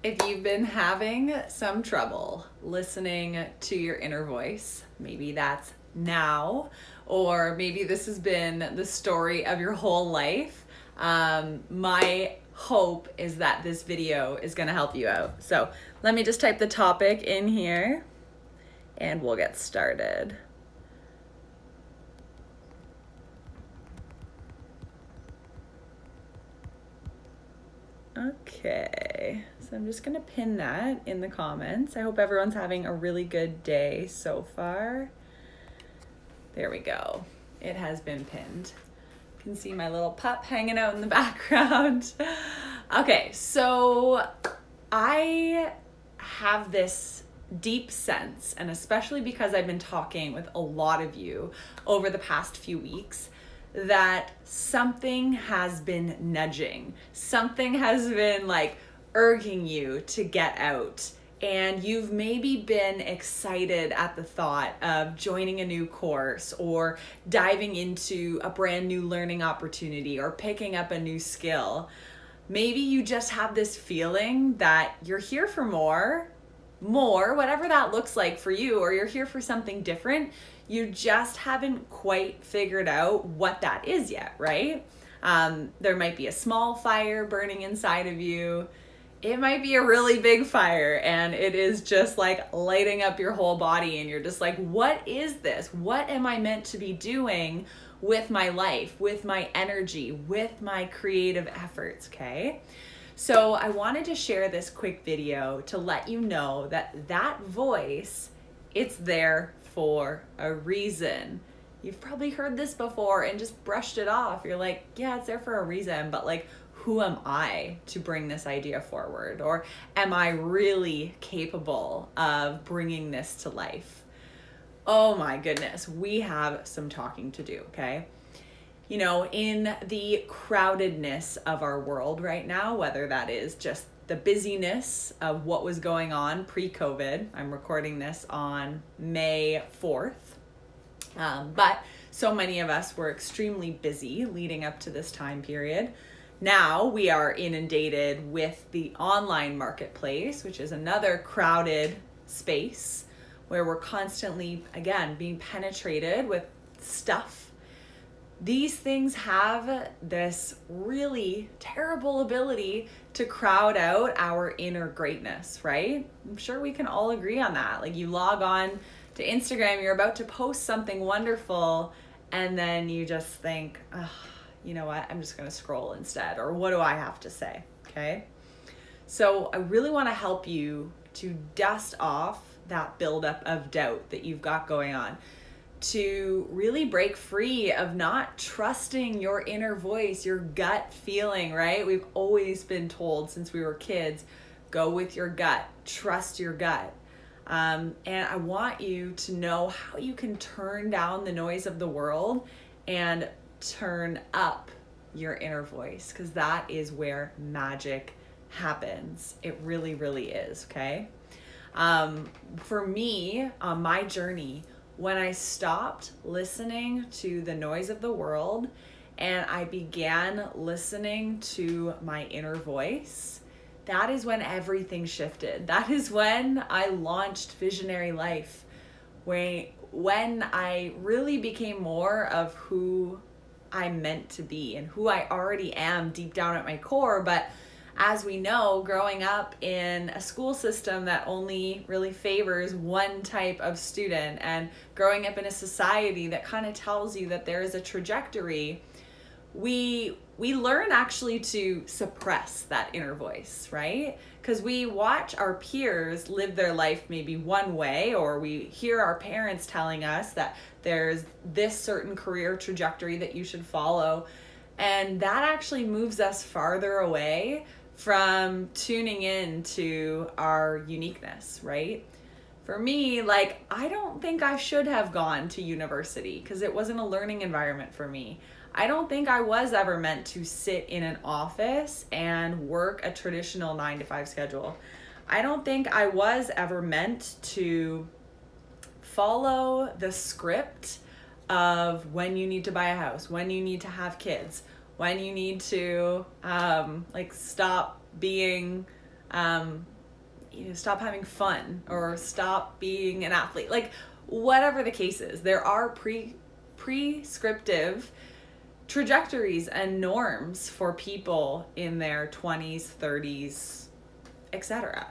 If you've been having some trouble listening to your inner voice, maybe that's now, or maybe this has been the story of your whole life, my hope is that this video is going to help you out. So let me just type the topic in here and we'll get started. Okay, so I'm just gonna pin that in the comments. I hope everyone's having a really good day so far. There we go. It has been pinned. You can see my little pup hanging out in the background. Okay, so I have this deep sense, and especially because I've been talking with a lot of you over the past few weeks, that something has been nudging. Something has been like urging you to get out. And you've maybe been excited at the thought of joining a new course or diving into a brand new learning opportunity or picking up a new skill. Maybe you just have this feeling that you're here for more, whatever that looks like for you, or you're here for something different. You just haven't quite figured out what that is yet, right? There might be a small fire burning inside of you. It might be a really big fire and it is just like lighting up your whole body and you're just like, what is this? What am I meant to be doing with my life, with my energy, with my creative efforts, okay? So I wanted to share this quick video to let you know that that voice, it's there for a reason. You've probably heard this before and just brushed it off. You're like, yeah, it's there for a reason, but like, who am I to bring this idea forward? Or am I really capable of bringing this to life? Oh my goodness, we have some talking to do, okay? You know, in the crowdedness of our world right now, whether that is just the busyness of what was going on pre-COVID. I'm recording this on May 4th. But so many of us were extremely busy leading up to this time period. Now we are inundated with the online marketplace, which is another crowded space where we're constantly, again, being penetrated with stuff. These things have this really terrible ability to crowd out our inner greatness, right? I'm sure we can all agree on that. Like you log on to Instagram, you're about to post something wonderful, and then you just think, oh, you know what, I'm just gonna scroll instead, or what do I have to say, okay? So I really wanna help you to dust off that buildup of doubt that you've got going on, to really break free of not trusting your inner voice, your gut feeling, right? We've always been told since we were kids, go with your gut, trust your gut. And I want you to know how you can turn down the noise of the world and turn up your inner voice, because that is where magic happens. It really, really is, okay? For me, on my journey, when I stopped listening to the noise of the world and I began listening to my inner voice, that is when everything shifted. That is when I launched Visionary Life, when I really became more of who I'm meant to be and who I already am deep down at my core. But as we know, growing up in a school system that only really favors one type of student, and growing up in a society that kind of tells you that there is a trajectory, we learn actually to suppress that inner voice, right? Because we watch our peers live their life maybe one way, or we hear our parents telling us that there's this certain career trajectory that you should follow, and that actually moves us farther away from tuning in to our uniqueness, right? For me, like, I don't think I should have gone to university because it wasn't a learning environment for me. I don't think I was ever meant to sit in an office and work a traditional 9-to-5 schedule. I don't think I was ever meant to follow the script of when you need to buy a house, when you need to have kids, when you need to stop being stop having fun or stop being an athlete. Like, whatever the case is, there are prescriptive trajectories and norms for people in their 20s, 30s, etc.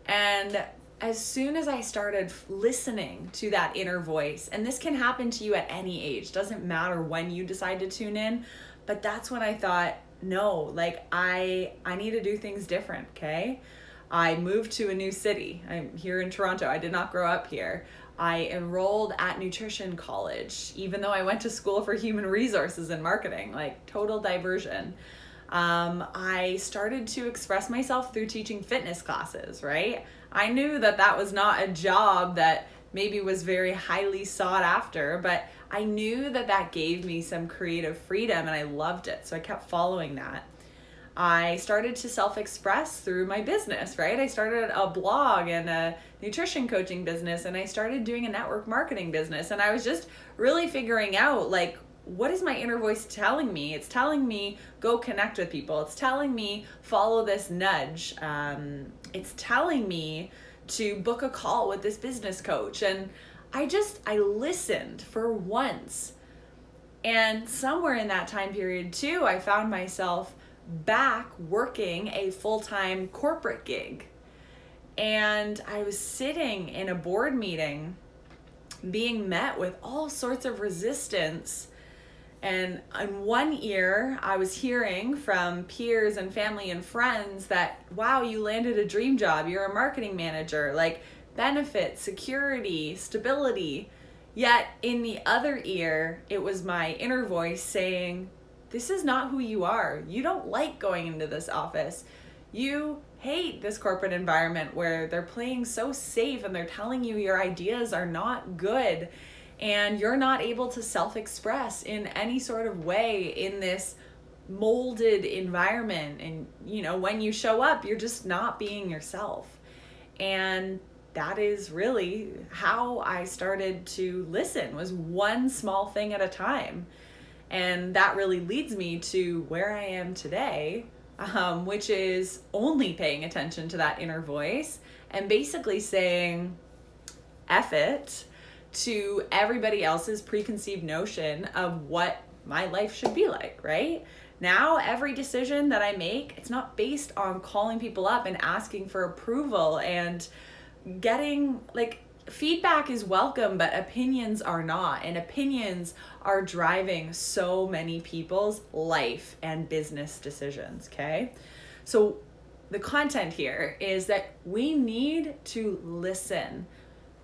And as soon as I started listening to that inner voice, and this can happen to you at any age, doesn't matter when you decide to tune in, but that's when I thought, no, like I need to do things different, okay? I moved to a new city. I'm here in Toronto. I did not grow up here. I enrolled at nutrition college, even though I went to school for human resources and marketing, like total diversion. I started to express myself through teaching fitness classes, right? I knew that that was not a job that maybe was very highly sought after, but I knew that that gave me some creative freedom and I loved it. So I kept following that. I started to self-express through my business, right? I started a blog and a nutrition coaching business, and I started doing a network marketing business. And I was just really figuring out, like, what is my inner voice telling me? It's telling me go connect with people. It's telling me follow this nudge. It's telling me to book a call with this business coach. And I listened for once. And somewhere in that time period too, I found myself back working a full-time corporate gig. And I was sitting in a board meeting being met with all sorts of resistance. And in one ear, I was hearing from peers and family and friends that, wow, you landed a dream job. You're a marketing manager, like benefits, security, stability. Yet in the other ear, it was my inner voice saying, this is not who you are. You don't like going into this office. You hate this corporate environment where they're playing so safe and they're telling you your ideas are not good and you're not able to self-express in any sort of way in this molded environment. And, you know, when you show up, you're just not being yourself. And that is really how I started to listen, was one small thing at a time. And that really leads me to where I am today, which is only paying attention to that inner voice and basically saying, F it, to everybody else's preconceived notion of what my life should be like, right? Now, every decision that I make, it's not based on calling people up and asking for approval and getting, like, feedback is welcome, but opinions are not. And opinions are driving so many people's life and business decisions, okay? So the content here is that we need to listen.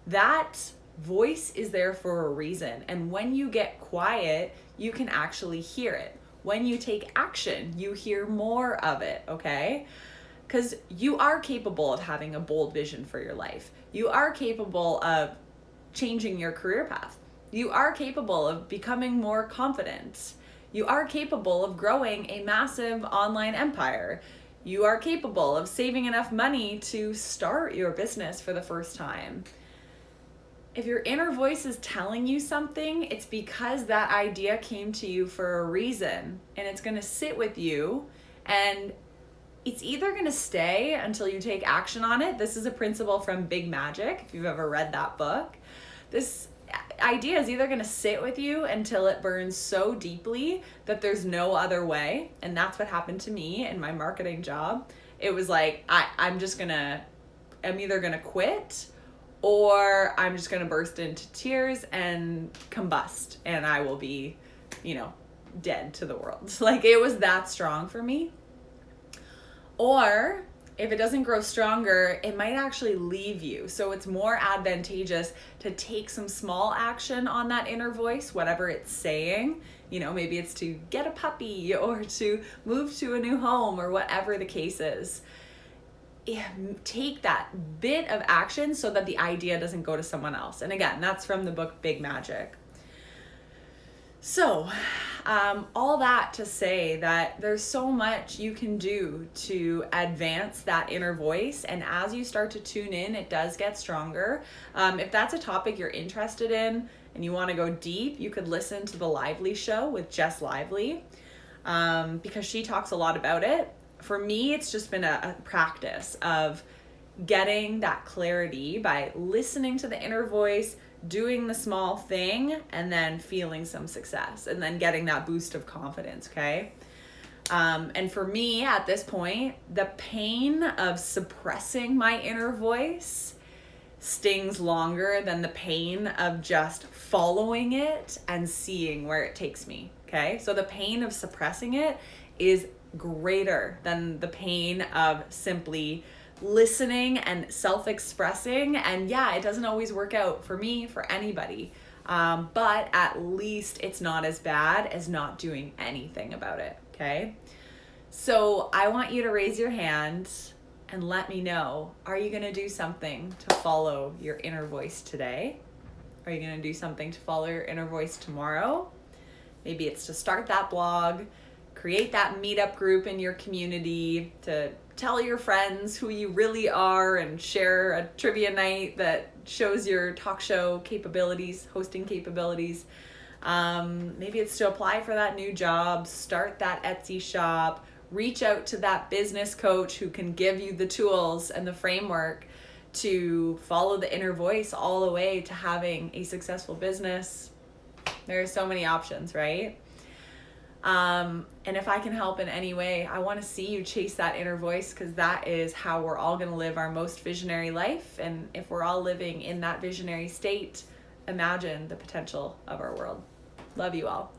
That voice is there for a reason. And when you get quiet, you can actually hear it. When you take action, you hear more of it, okay? Because you are capable of having a bold vision for your life. You are capable of changing your career path. You are capable of becoming more confident. You are capable of growing a massive online empire. You are capable of saving enough money to start your business for the first time. If your inner voice is telling you something, it's because that idea came to you for a reason, and it's going to sit with you, and it's either going to stay until you take action on it. This is a principle from Big Magic, if you've ever read that book. This idea is either going to sit with you until it burns so deeply that there's no other way. And that's what happened to me in my marketing job. It was like, I'm either going to quit, or I'm just going to burst into tears and combust, and I will be, dead to the world. Like, it was that strong for me. Or if it doesn't grow stronger, it might actually leave you. So it's more advantageous to take some small action on that inner voice, whatever it's saying. Maybe it's to get a puppy or to move to a new home or whatever the case is. Take that bit of action so that the idea doesn't go to someone else. And again, that's from the book Big Magic. So, all that to say that there's so much you can do to advance that inner voice. And as you start to tune in, it does get stronger. If that's a topic you're interested in and you want to go deep, you could listen to the Lively Show with Jess Lively, because she talks a lot about it. For me, it's just been a practice of getting that clarity by listening to the inner voice, doing the small thing, and then feeling some success, and then getting that boost of confidence, okay? And for me at this point, the pain of suppressing my inner voice stings longer than the pain of just following it and seeing where it takes me, okay? So the pain of suppressing it is greater than the pain of simply listening and self-expressing. And yeah, it doesn't always work out for me, for anybody. But at least it's not as bad as not doing anything about it, okay? So I want you to raise your hand and let me know, are you going to do something to follow your inner voice today? Are you going to do something to follow your inner voice tomorrow? Maybe it's to start that blog, create that meetup group in your community, to tell your friends who you really are and share a trivia night that shows your talk show capabilities, hosting capabilities. Maybe it's to apply for that new job, start that Etsy shop, reach out to that business coach who can give you the tools and the framework to follow the inner voice all the way to having a successful business. There are so many options, right? And if I can help in any way, I want to see you chase that inner voice, because that is how we're all going to live our most visionary life. And if we're all living in that visionary state, imagine the potential of our world. Love you all.